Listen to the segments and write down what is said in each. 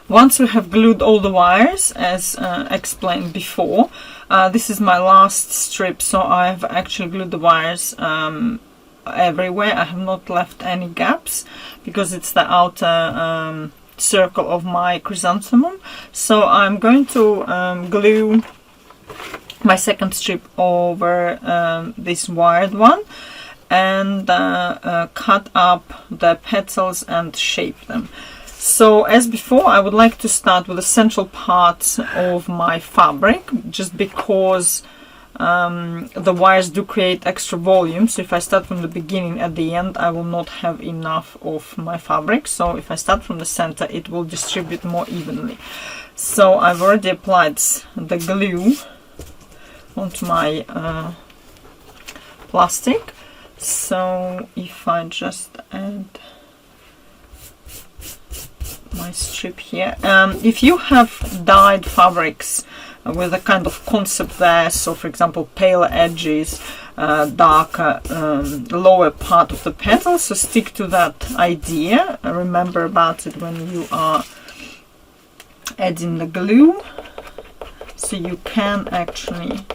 Once we have glued all the wires, as explained before, this is my last strip, so I have actually glued the wires everywhere. I have not left any gaps because it's the outer circle of my chrysanthemum. So I'm going to glue my second strip over this wired one and cut up the petals and shape them. So as before, I would like to start with the central part of my fabric, just because the wires do create extra volume. So if I start from the beginning, at the end I will not have enough of my fabric. So if I start from the center, it will distribute more evenly. So I've already applied the glue onto my plastic. So if I just add my strip here, if you have dyed fabrics with a kind of concept there, so for example paler edges, darker lower part of the petal, so stick to that idea. Remember about it when you are adding the glue, so you can actually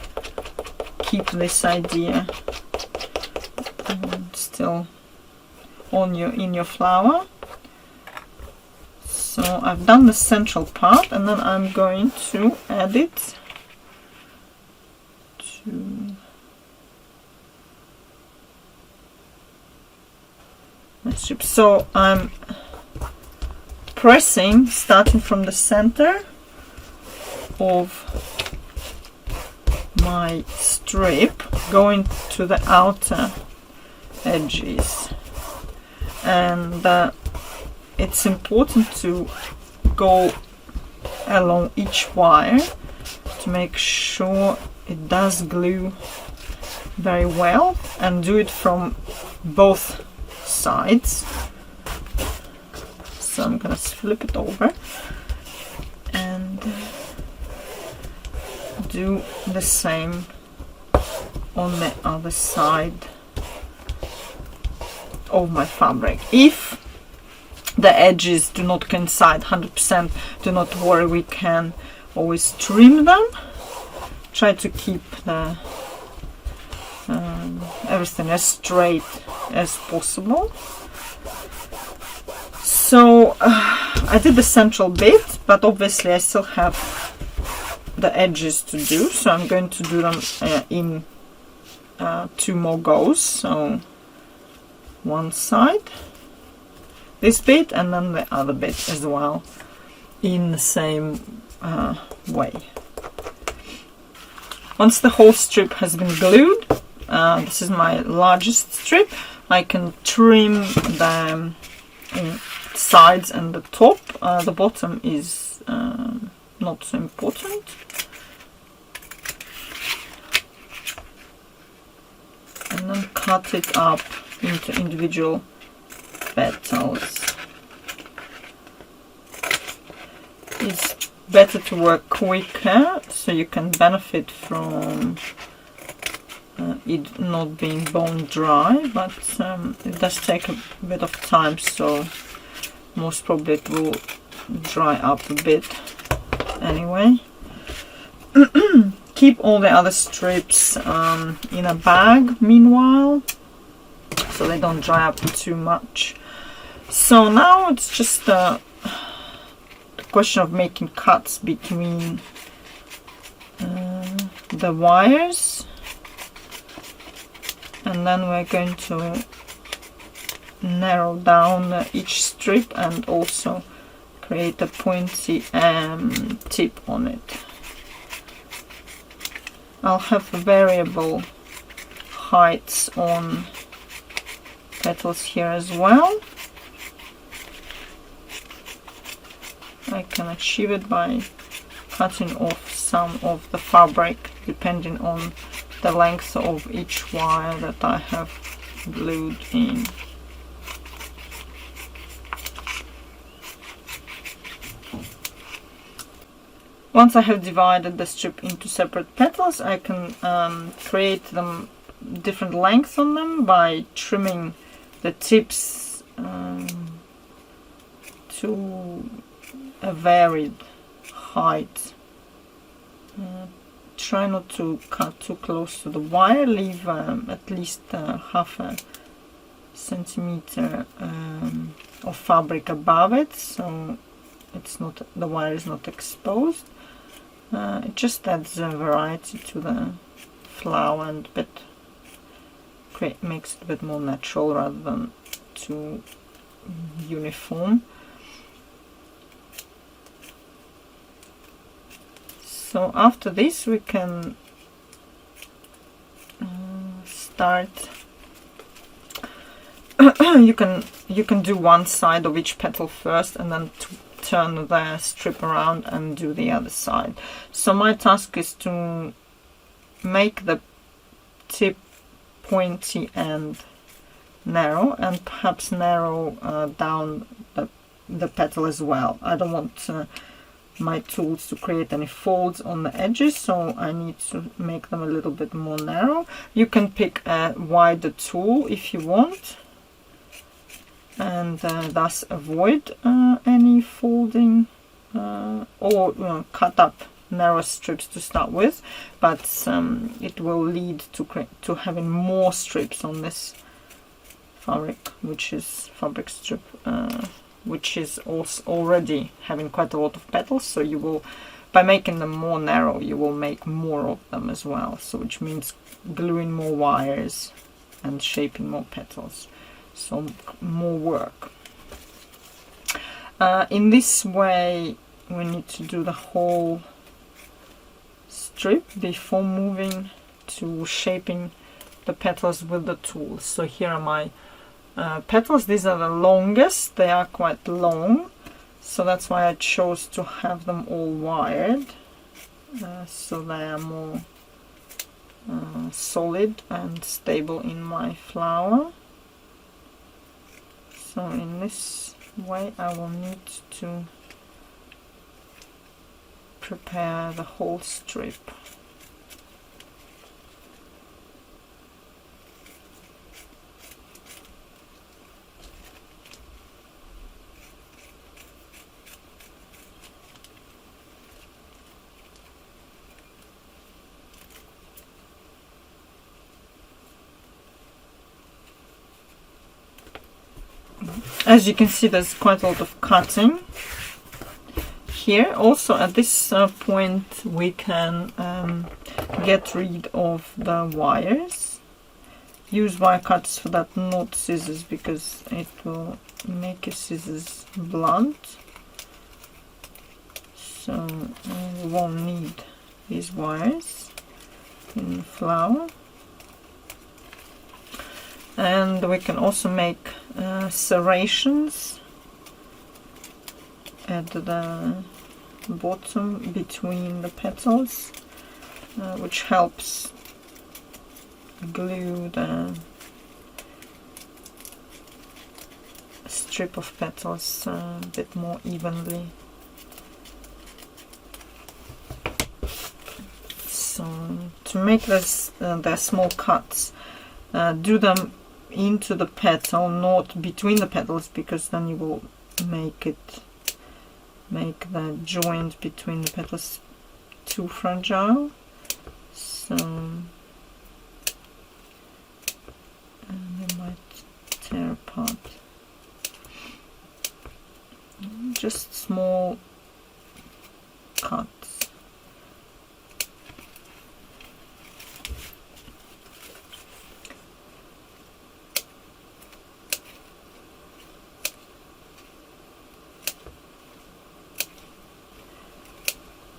keep this idea still on in your flower. So I've done the central part, and then I'm going to add it to my strip. So I'm pressing, starting from the center of my strip, going to the outer edges, and it's important to go along each wire to make sure it does glue very well, and do it from both sides. So I'm gonna flip it over and do the same on the other side of my fabric. If the edges do not coincide 100%, do not worry, we can always trim them. Try to keep the everything as straight as possible. So I did the central bit, but obviously I still have the edges to do, so I'm going to do them in 2 more goes. So one side, this bit, and then the other bit as well, in the same way. Once the whole strip has been glued, this is my largest strip, I can trim the sides and the top. The bottom is not so important. And then cut it up into individual petals. It's better to work quicker, so you can benefit from it not being bone dry, but it does take a bit of time, so most probably it will dry up a bit anyway. Keep all the other strips in a bag meanwhile, so they don't dry up too much. So now it's just a question of making cuts between the wires, and then we're going to narrow down each strip and also create a pointy tip on it. I'll have variable heights on petals here as well. I can achieve it by cutting off some of the fabric depending on the length of each wire that I have glued in. Once I have divided the strip into separate petals, I can create them different lengths on them by trimming the tips to a varied height. Try not to cut too close to the wire, leave at least half a centimeter of fabric above it, so it's not, the wire is not exposed. It just adds a variety to the flower and makes it a bit more natural rather than too uniform. So after this we can start. you can do one side of each petal first and then turn the strip around and do the other side. So my task is to make the tip pointy and narrow, and perhaps narrow down the petal as well. I don't want my tools to create any folds on the edges, so I need to make them a little bit more narrow. You can pick a wider tool if you want, and thus avoid any folding, or cut up narrow strips to start with, but it will lead to having more strips on this fabric, which is fabric strip, which is also already having quite a lot of petals. So you will, by making them more narrow, you will make more of them as well, so which means gluing more wires and shaping more petals, so more work. In this way we need to do the whole strip before moving to shaping the petals with the tools. So here are my petals. These are the longest, they are quite long, so that's why I chose to have them all wired, so they are more solid and stable in my flower. So in this way I will need to prepare the whole strip. As you can see, there's quite a lot of cutting here. Also at this point we can get rid of the wires. Use wire cutters for that, not scissors, because it will make your scissors blunt. So we won't need these wires in the flower. And we can also make serrations at the bottom between the petals, which helps glue the strip of petals a bit more evenly. So to make this the small cuts, do them into the petal, not between the petals, because then you will make the joint between the petals too fragile. So and they might tear apart. Just small cuts.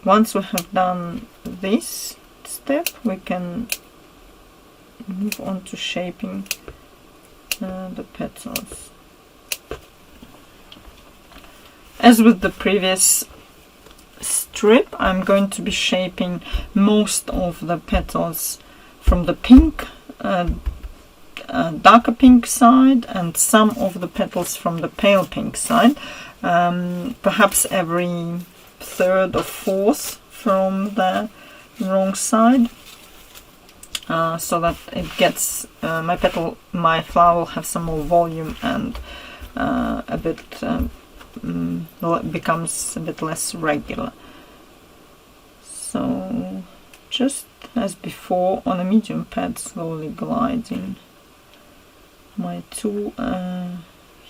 Once we have done this step, we can move on to shaping the petals. As with the previous strip, I'm going to be shaping most of the petals from the pink, darker pink side, and some of the petals from the pale pink side, perhaps every third or fourth from the wrong side, so that it gets my flower will have some more volume and a bit becomes a bit less regular. So just as before, on a medium pad, slowly gliding my tool.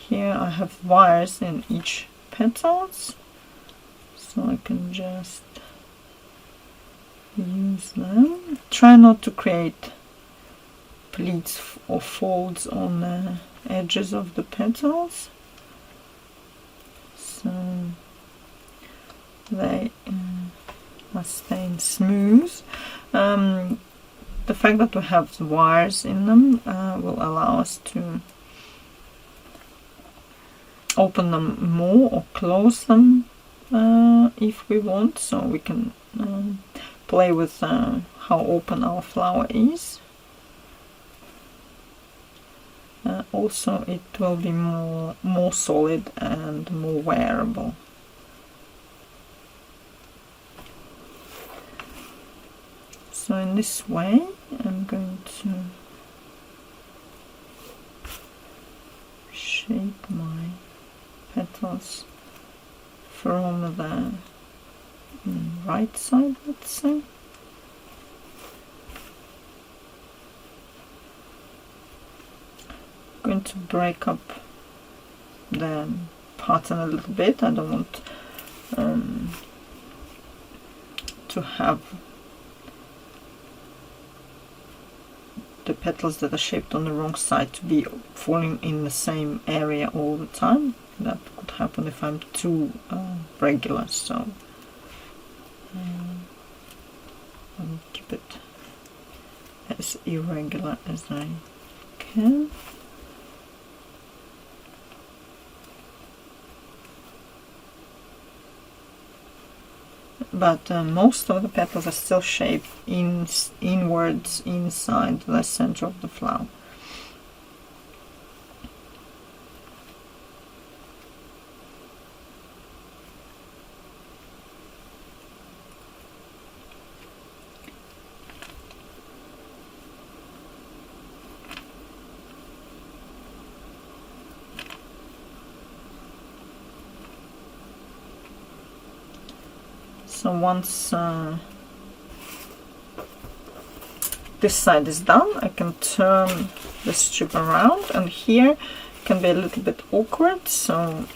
Here I have wires in each petals, so I can just use them. Try not to create pleats or folds on the edges of the petals, so they must stay smooth. The fact that we have the wires in them will allow us to open them more or close them if we want, so we can play with how open our flower is. Also, it will be more solid and more wearable. So in this way, I'm going to shape my petals from the right side, let's say. I'm going to break up the pattern a little bit. I don't want to have the petals that are shaped on the wrong side to be falling in the same area all the time. That could happen if I'm too regular, so I'll keep it as irregular as I can. But most of the petals are still shaped inwards inside the center of the flower. So once this side is done, I can turn the strip around, and here it can be a little bit awkward, so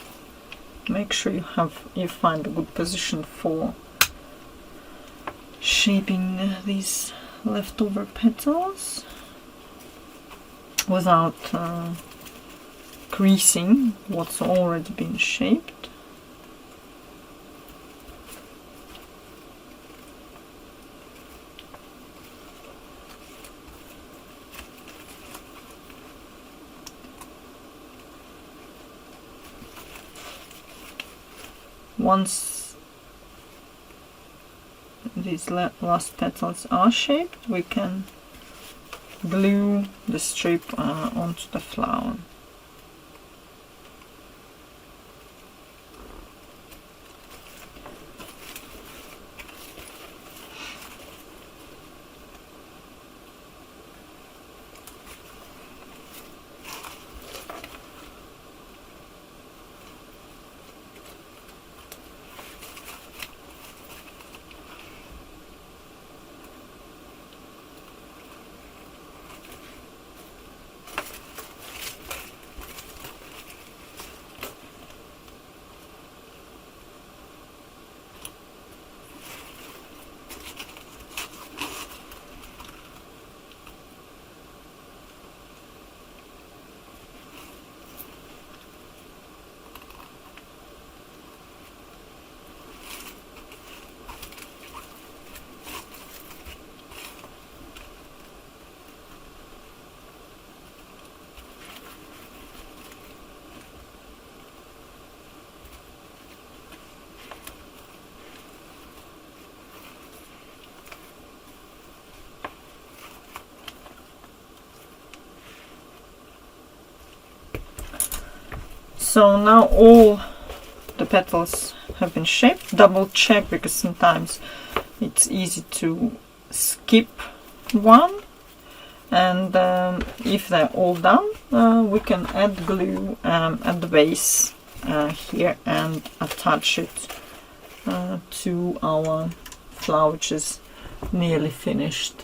make sure you find a good position for shaping these leftover petals without creasing what's already been shaped. Once these last petals are shaped, we can glue the strip onto the flower. So now all the petals have been shaped. Double check, because sometimes it's easy to skip one, and if they're all done, we can add glue at the base here and attach it to our flower, which is nearly finished.